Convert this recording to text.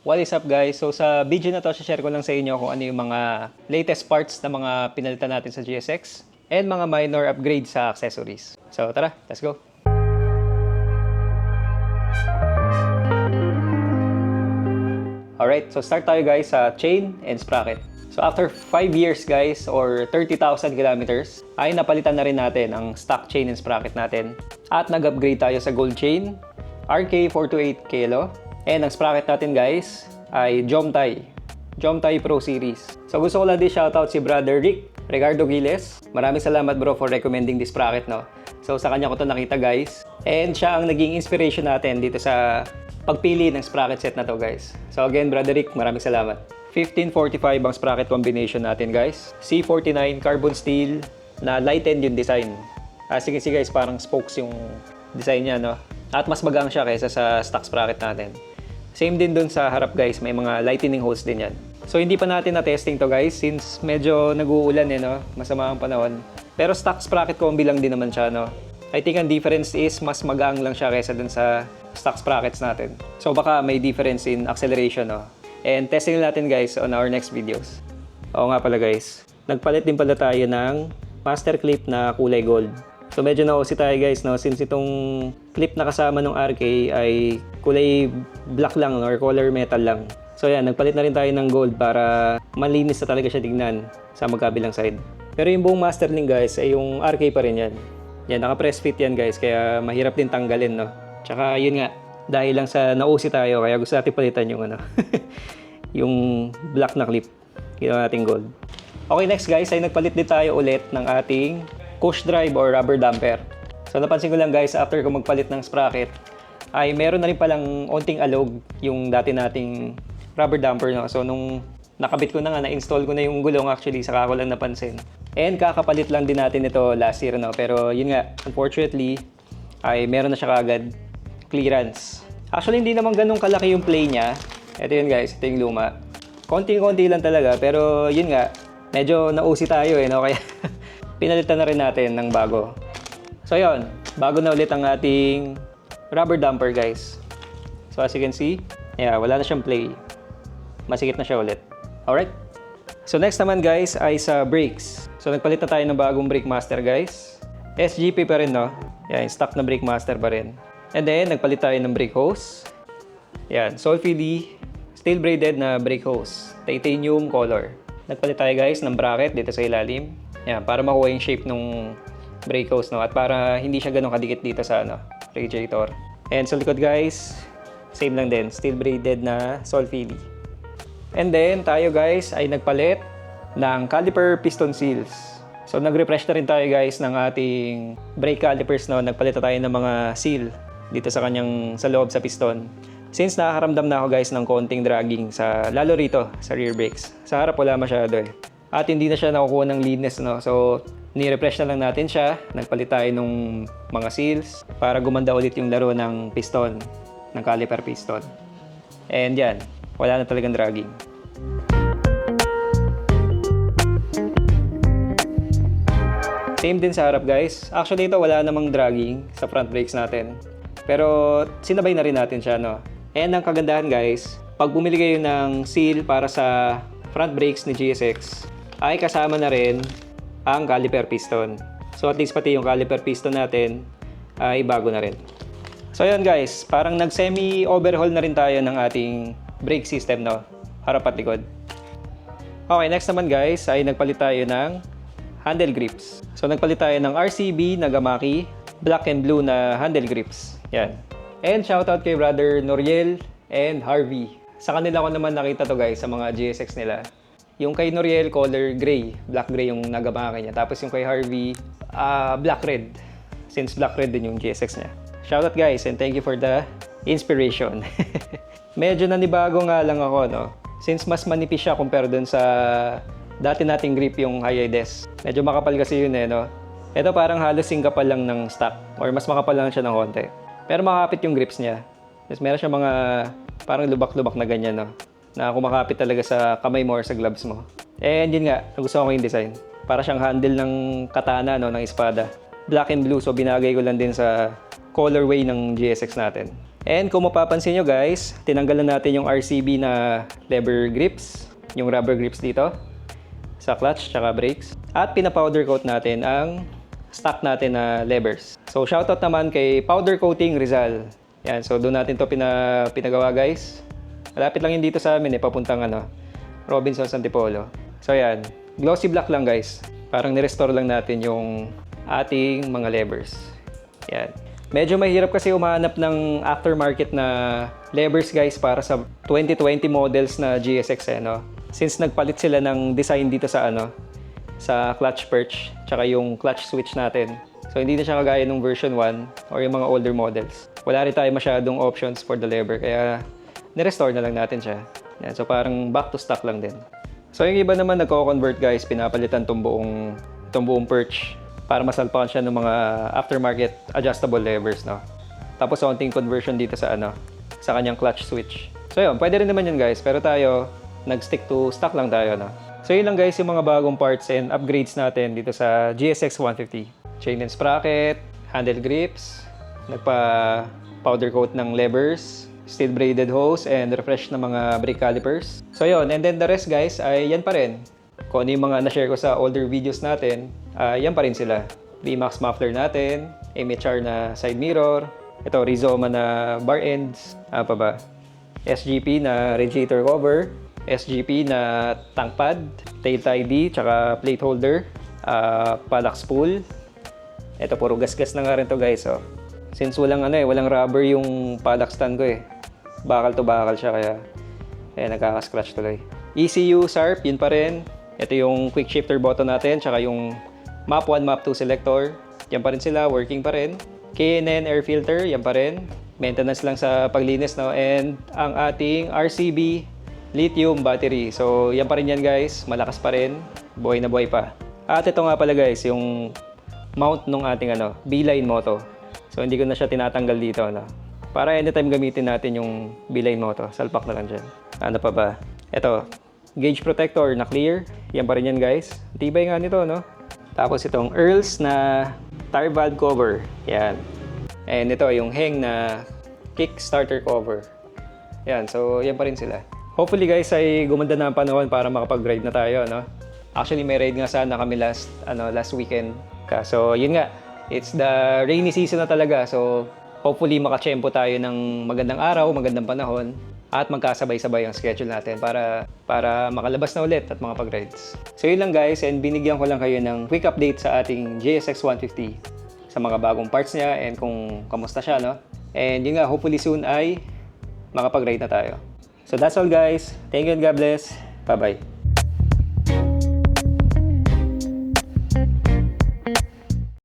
What is up guys? So sa video na to, share ko lang sa inyo kung ano yung mga latest parts na mga pinalitan natin sa GSX and mga minor upgrades sa accessories. So tara, let's go! Alright, so start tayo guys sa chain and sprocket. So after 5 years guys or 30,000 kilometers ay napalitan na rin natin ang stock chain and sprocket natin at nag-upgrade tayo sa gold chain RK428 Kilo. And ang sprocket natin guys ay Jomtai Pro Series. So gusto ko lang din shoutout si Brother Ricardo Giles. Maraming salamat bro for recommending this sprocket, no. So sa kanya ko to nakita guys. And siya ang naging inspiration natin dito sa pagpili ng sprocket set na to guys. So again Brother Rick, maraming salamat. 1545 ang sprocket combination natin guys. C49 carbon steel na lightened yung design. Sige guys, parang spokes yung design niya, no. At mas magang siya kaysa sa stock sprocket natin. Same din dun sa harap guys, may mga lightning holes din yan. So hindi pa natin na-testing to guys since medyo nag-uulan no? Masama ang panahon. Pero stock sprocket combi lang din naman siya, no? I think ang difference is mas magaang lang siya kaysa dun sa stock sprockets natin. So baka may difference in acceleration, no? And testing natin guys on our next videos. Oo nga pala guys, nagpalit din pala tayo ng master clip na kulay gold. So medyo na-OC tayo guys, no, since itong clip na kasama ng RK ay kulay black lang or color metal lang. So yan, nagpalit na rin tayo ng gold para malinis na talaga siya tignan sa magkabilang side. Pero yung buong master link guys ay yung RK pa rin yan. Yan, naka-press fit yan guys, kaya mahirap din tanggalin, no. Tsaka yun nga, dahil lang sa na-OC tayo, kaya gusto natin palitan yung ano, yung black na clip. Ginawa natin gold. Okay, next guys ay nagpalit din tayo ulit ng ating push drive or rubber damper. So napansin ko lang guys, after ko magpalit ng sprocket, ay meron na rin palang onting alog yung dati nating rubber damper, no? So nung nakabit ko na nga, na-install ko na yung gulong actually, saka ko lang napansin. And kakapalit lang din natin ito last year, no? Pero yun nga, unfortunately, ay meron na siya kaagad clearance. Actually, hindi naman ganun kalaki yung play niya. Ito yun guys, ito yung luma. Konting-konti lang talaga, pero yun nga, medyo na-OC tayo no? Kaya pinalitan na rin natin ng bago. So yun, bago na ulit ang ating rubber damper guys. So as you can see, yeah, wala na siyang play. Masikip na siya ulit. Alright? So next naman guys ay sa brakes. So nagpalit na tayo ng bagong brake master guys. SGP pa rin, no? Yan, stock na brake master pa rin. And then nagpalit tayo ng brake hose. Yan, Solfili steel braided na brake hose. Titanium color. Nagpalit tayo guys ng bracket dito sa ilalim. Yan, para makuha yung shape ng brake hose, no? At para hindi siya ganun kadikit dito sa ano, radiator. And sa likod guys, same lang din, steel braided na Solfili. And then tayo guys ay nagpalit ng caliper piston seals. So nag-refresh na rin tayo guys ng ating brake calipers, no? Nagpalit na tayo ng mga seal dito sa kanyang sa loob sa piston. Since nakakaramdam na ako guys ng konting dragging sa lalo rito sa rear brakes. Sa harap wala masyado eh. At hindi na siya nakukuha ng leanness, no? So, ni-refresh na lang natin siya. Nagpalit tayo ng mga seals para gumanda ulit yung laro ng piston, ng caliper piston. And yan, wala na talagang dragging. Same din sa harap guys. Actually ito wala namang dragging sa front brakes natin. Pero sinabay na rin natin siya, no? And ang kagandahan guys, pag bumili kayo ng seal para sa front brakes ni GSX, ay kasama na rin ang caliper piston. So at least pati yung caliper piston natin ay bago na rin. So yun guys, parang nag-semi overhaul na rin tayo ng ating brake system, no? Harap at likod. Okay, next naman guys ay nagpalit tayo ng handle grips. So nagpalit tayo ng RCB Nagamaki black and blue na handle grips. Yan. And shoutout kay brother Noriel and Harvey. Sa kanila ko naman nakita to guys sa mga GSX nila. Yung kay Noriel, color gray. Black gray yung Nagamaki niya. Tapos yung kay Harvey, black red. Since black red din yung GSX niya. Shoutout guys and thank you for the inspiration. Medyo nanibago nga lang ako, no? Since mas manipis siya compare dun sa dati nating grip yung Hi-Des. Medyo makapal kasi yun no? Ito parang halos singkapal lang ng stock. Or mas makapal lang siya ng konti. Pero makapit yung grips niya. Tapos meron siya mga parang lubak-lubak na ganyan, no? Na kumakapit talaga sa kamay mo or sa gloves mo. And yun nga, nagustuhan ko yung design. Para siyang handle ng katana, no, ng espada. Black and blue, so binagay ko lang din sa colorway ng GSX natin. And kung mapapansin nyo guys, tinanggalan natin yung RCB na lever grips, yung rubber grips dito sa clutch tsaka brakes. At pinapowder coat natin ang stock natin na levers. So shoutout naman kay Powder Coating Rizal. Yan, so doon natin to pinagawa guys. Malapit lang yun dito sa amin papuntang Robinsons Antipolo. So yan, glossy black lang guys. Parang ni-restore lang natin yung ating mga levers. Yan. Medyo mahirap kasi umahanap ng aftermarket na levers guys para sa 2020 models na GSX Since nagpalit sila ng design dito sa sa clutch perch tsaka yung clutch switch natin. So hindi na siya kagaya nung version 1 or yung mga older models. Wala rin tayo masyadong options for the lever kaya ni-restore na lang natin siya. Yan, so parang back to stock lang din. So yung iba naman nagko-convert guys, pinapalitan tong buong perch para masalpakan siya ng mga aftermarket adjustable levers Tapos konting conversion dito sa sa kanyang clutch switch. So yun, pwede rin naman yun guys, pero tayo nag-stick to stock lang tayo So yun lang guys yung mga bagong parts and upgrades natin dito sa GSX 150. Chain and sprocket, handle grips, nagpa powder coat ng levers, steel braided hose, and refresh na mga brake calipers. So yun, and then the rest guys ay yan pa rin. Kung ano yung mga na-share ko sa older videos natin, yan pa rin sila. VMAX muffler natin, MHR na side mirror, ito Rizoma na bar ends, pa ba? SGP na radiator cover, SGP na tank pad, tail tie D, tsaka plate holder, palak spool. Ito puro gas-gas na nga rin to guys. Since walang walang rubber yung palak stand ko bakal to bakal siya kaya nagkaka-scratch tuloy. ECU SARP, yun pa rin. Ito yung quick shifter button natin, tsaka yung map 1, map 2 selector. Yan pa rin sila, working pa rin. K&N air filter, yan pa rin. Maintenance lang sa paglinis and ang ating RCB lithium battery. So yan pa rin yan guys, malakas pa rin, buhay na buhay pa. At ito nga pala guys, yung mount nung ating B-line moto. So hindi ko na siya tinatanggal dito para anytime gamitin natin yung B-line moto. Salpak na lang dyan. Ano pa ba? Ito, gauge protector na clear. Yan pa rin yan guys. Tibay nga nito Tapos itong Earls na tire valve cover. Yan. And ito yung Heng na kick starter cover. Yan, so yan pa rin sila. Hopefully guys ay gumanda na ang panahon para makapag-ride na tayo Actually may ride nga sana kami last weekend. So yun nga, it's the rainy season na talaga. So hopefully makachempo tayo ng magandang araw, magandang panahon at magkasabay-sabay ang schedule natin para makalabas na ulit at makapag-rides. So yun lang guys, and binigyan ko lang kayo ng quick update sa ating GSX 150 sa mga bagong parts niya and kung kamusta siya And yun nga, hopefully soon ay makapag-ride na tayo. So that's all guys. Thank you and God bless. Bye-bye.